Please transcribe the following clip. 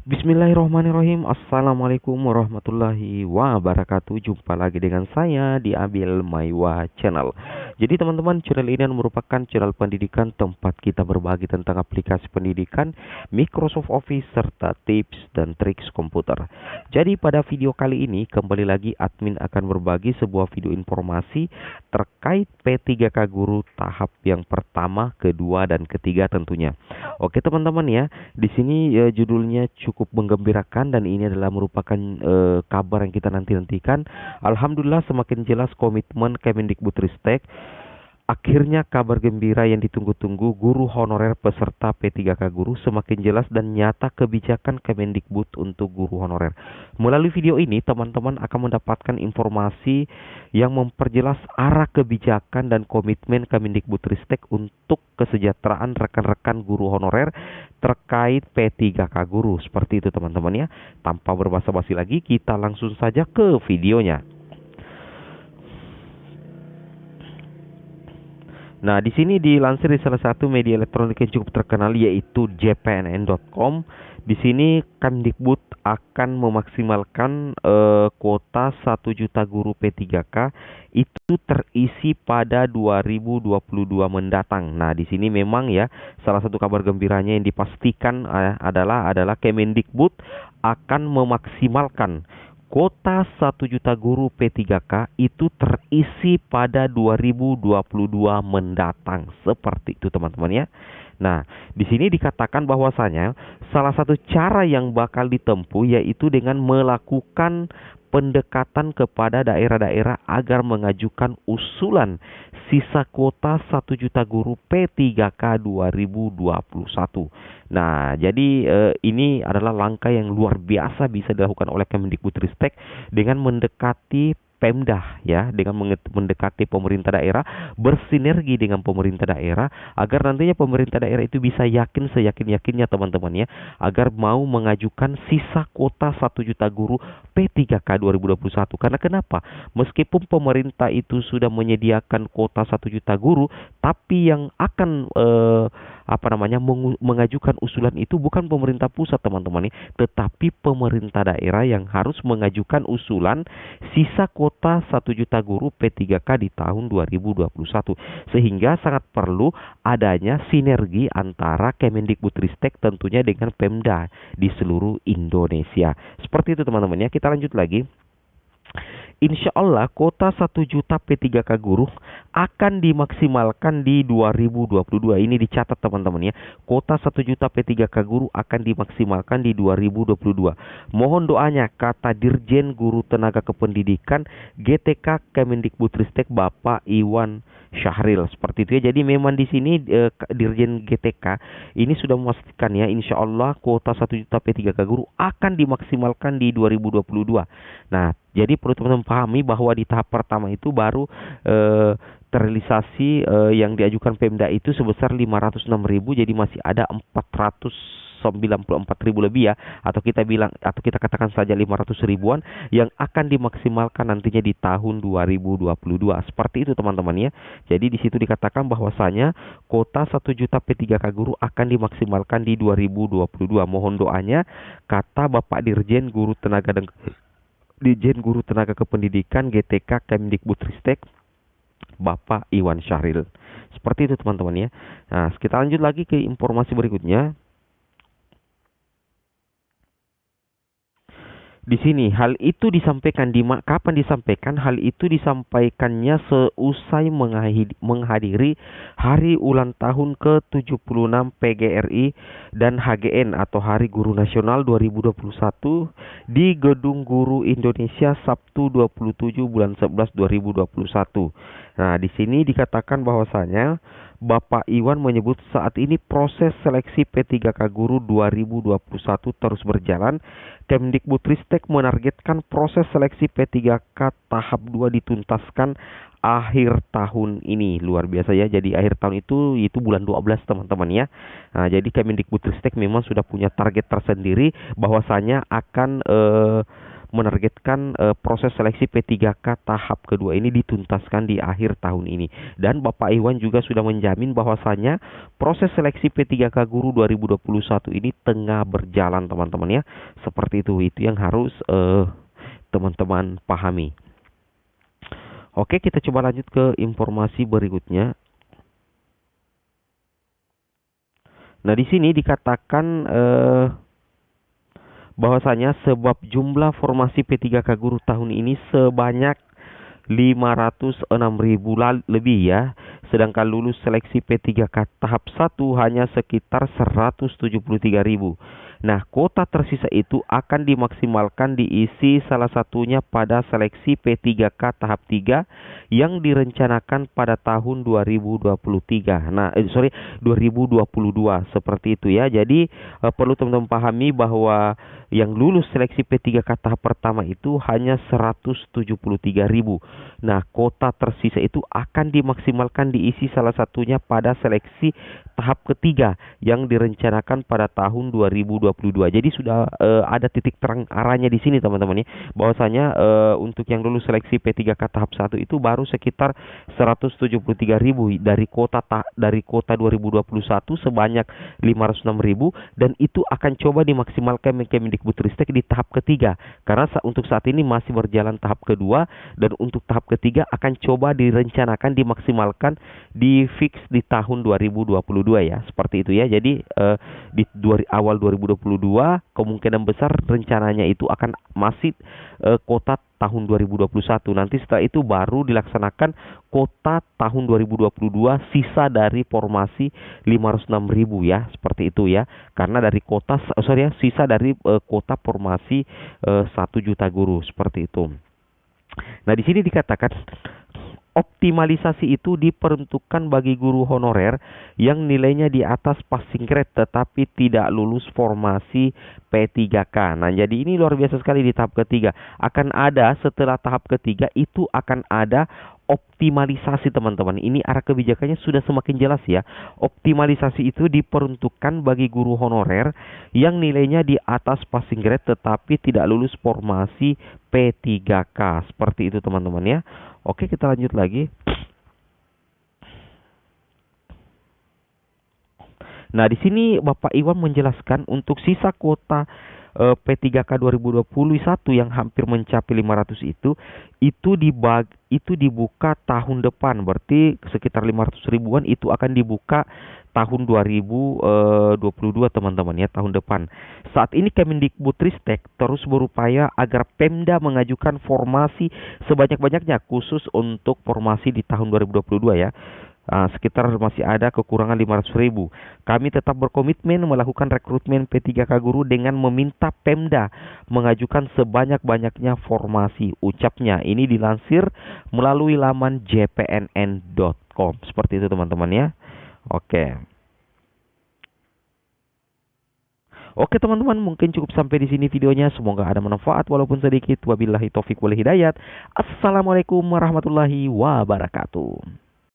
Bismillahirrahmanirrahim. Assalamualaikum warahmatullahi wabarakatuh. Jumpa lagi dengan saya di Abil Maiwa Channel. Jadi teman-teman, channel ini merupakan channel pendidikan tempat kita berbagi tentang aplikasi pendidikan, Microsoft Office, serta tips dan triks komputer. Jadi pada video kali ini kembali lagi admin akan berbagi sebuah video informasi terkait P3K Guru tahap yang pertama, kedua, dan ketiga tentunya. Oke teman-teman ya, di sini judulnya cukup menggembirakan dan ini adalah merupakan kabar yang kita nantikan. Alhamdulillah semakin jelas komitmen Kemendikbudristek. Akhirnya kabar gembira yang ditunggu-tunggu, guru honorer peserta P3K Guru semakin jelas dan nyata kebijakan Kemendikbud untuk guru honorer. Melalui video ini teman-teman akan mendapatkan informasi yang memperjelas arah kebijakan dan komitmen Kemendikbudristek untuk kesejahteraan rekan-rekan guru honorer terkait P3K Guru. Seperti itu teman-teman ya. Tanpa berbasa-basi lagi, kita langsung saja ke videonya. Nah, di sini dilansir di salah satu media elektronik yang cukup terkenal yaitu jpnn.com. Di sini Kemdikbud akan memaksimalkan kuota 1 juta guru P3K itu terisi pada 2022 mendatang. Nah, di sini memang ya salah satu kabar gembiranya yang dipastikan adalah Kemendikbud akan memaksimalkan kuota 1 juta guru P3K itu terisi pada 2022 mendatang. Seperti itu teman-teman ya. Nah, di sini dikatakan bahwasanya salah satu cara yang bakal ditempuh yaitu dengan melakukan pendekatan kepada daerah-daerah agar mengajukan usulan sisa kuota 1 juta guru P3K 2021. Nah, jadi ini adalah langkah yang luar biasa bisa dilakukan oleh Kemendikbudristek dengan mendekati Pemda ya, dengan mendekati pemerintah daerah, bersinergi dengan pemerintah daerah agar nantinya pemerintah daerah itu bisa yakin seyakin-yakinnya teman-teman ya, agar mau mengajukan sisa kuota 1 juta guru P3K 2021. Karena kenapa? Meskipun pemerintah itu sudah menyediakan kuota 1 juta guru, tapi yang akan mengajukan usulan itu bukan pemerintah pusat teman-teman ya, tetapi pemerintah daerah yang harus mengajukan usulan sisa kuota 1 juta guru P3K di tahun 2021. Sehingga sangat perlu adanya sinergi antara Kemendikbudristek tentunya dengan Pemda di seluruh Indonesia. Seperti itu teman-teman ya. Kita lanjut lagi. Insya Allah kuota 1 juta P3K guru akan dimaksimalkan di 2022. Ini dicatat teman-teman ya. Kuota 1 juta P3K guru akan dimaksimalkan di 2022. Mohon doanya, kata Dirjen Guru Tenaga Kependidikan GTK Kemendikbudristek Bapak Iwan Syahril. Seperti itu ya. Jadi memang di sini Dirjen GTK ini sudah memastikan ya, insya Allah kuota 1 juta P3K guru akan dimaksimalkan di 2022. Nah, jadi perlu teman-teman pahami bahwa di tahap pertama itu baru terrealisasi yang diajukan Pemda itu sebesar 506.000, jadi masih ada 494.000 lebih ya, atau kita katakan saja 500 ribuan yang akan dimaksimalkan nantinya di tahun 2022. Seperti itu teman-teman ya. Jadi di situ dikatakan bahwasanya kuota 1 juta P3K guru akan dimaksimalkan di 2022. Mohon doanya, kata Bapak Dirjen Guru Tenaga Kependidikan GTK Kemendikbudristek Bapak Iwan Syahril. Seperti itu teman-teman ya. Nah, kita lanjut lagi ke informasi berikutnya. Di sini hal itu disampaikan kapan disampaikan? Hal itu disampaikannya seusai menghadiri Hari Ulang Tahun ke-76 PGRI dan HGN atau Hari Guru Nasional 2021 di Gedung Guru Indonesia Sabtu 27 bulan 11 2021. Nah, di sini dikatakan bahwasanya Bapak Iwan menyebut saat ini proses seleksi P3K Guru 2021 terus berjalan. Kemendikbudristek menargetkan proses seleksi P3K tahap 2 dituntaskan akhir tahun ini. Luar biasa ya. Jadi akhir tahun itu bulan 12 teman-teman ya. Nah, jadi Kemendikbudristek memang sudah punya target tersendiri bahwasanya akan menargetkan proses seleksi P3K tahap kedua ini dituntaskan di akhir tahun ini. Dan Bapak Iwan juga sudah menjamin bahwasanya proses seleksi P3K Guru 2021 ini tengah berjalan teman-teman ya. Seperti itu yang harus teman-teman pahami. Oke, kita coba lanjut ke informasi berikutnya. Nah, di sini dikatakan bahwasanya sebab jumlah formasi P3K Guru tahun ini sebanyak 506.000 lebih ya. Sedangkan lulus seleksi P3K tahap 1 hanya sekitar 173.000. Nah, kuota tersisa itu akan dimaksimalkan diisi salah satunya pada seleksi P3K tahap 3 yang direncanakan pada tahun 2023. 2022 seperti itu ya. Jadi perlu teman-teman pahami bahwa yang lulus seleksi P3K tahap pertama itu hanya 173.000. Nah, kuota tersisa itu akan dimaksimalkan diisi salah satunya pada seleksi tahap ketiga yang direncanakan pada tahun 2022. Jadi sudah ada titik terang arahnya di sini teman-teman ya. Bahwasanya untuk yang lulus seleksi P3K tahap 1 itu baru sekitar 173.000 dari kuota 2021 sebanyak 506.000, dan itu akan coba dimaksimalkan Kemendikbudristek di tahap ketiga. Karena untuk saat ini masih berjalan tahap kedua, dan untuk tahap ketiga akan coba direncanakan dimaksimalkan di fix di tahun 2022 ya. Seperti itu ya. Jadi di awal 2022 kemungkinan besar rencananya itu akan masih kuota tahun 2021. Nanti setelah itu baru dilaksanakan kuota tahun 2022 sisa dari formasi 506.000 ya, seperti itu ya. Karena dari sisa dari kuota formasi 1 juta guru, seperti itu. Nah, di sini dikatakan optimalisasi itu diperuntukkan bagi guru honorer yang nilainya di atas passing grade tetapi tidak lulus formasi P3K. Nah, jadi ini luar biasa sekali di tahap ketiga. Akan ada setelah tahap ketiga itu akan ada optimalisasi teman-teman. Ini arah kebijakannya sudah semakin jelas ya. Optimalisasi itu diperuntukkan bagi guru honorer yang nilainya di atas passing grade tetapi tidak lulus formasi P3K. Seperti itu teman-teman ya. Oke, kita lanjut lagi. Nah, di sini Bapak Iwan menjelaskan untuk sisa kuota P3K 2021 yang hampir mencapai 500 itu dibuka tahun depan. Berarti sekitar 500 ribuan itu akan dibuka tahun 2022 teman-teman ya, tahun depan. Saat ini Kemendikbudristek terus berupaya agar Pemda mengajukan formasi sebanyak-banyaknya khusus untuk formasi di tahun 2022 ya. Sekitar masih ada kekurangan 500.000. Kami tetap berkomitmen melakukan rekrutmen P3K Guru dengan meminta Pemda mengajukan sebanyak-banyaknya formasi, ucapnya. Ini dilansir melalui laman jpnn.com. Seperti itu teman-teman ya. Oke teman-teman, mungkin cukup sampai di sini videonya. Semoga ada manfaat walaupun sedikit. Wabillahi taufik wal hidayat. Assalamualaikum warahmatullahi wabarakatuh.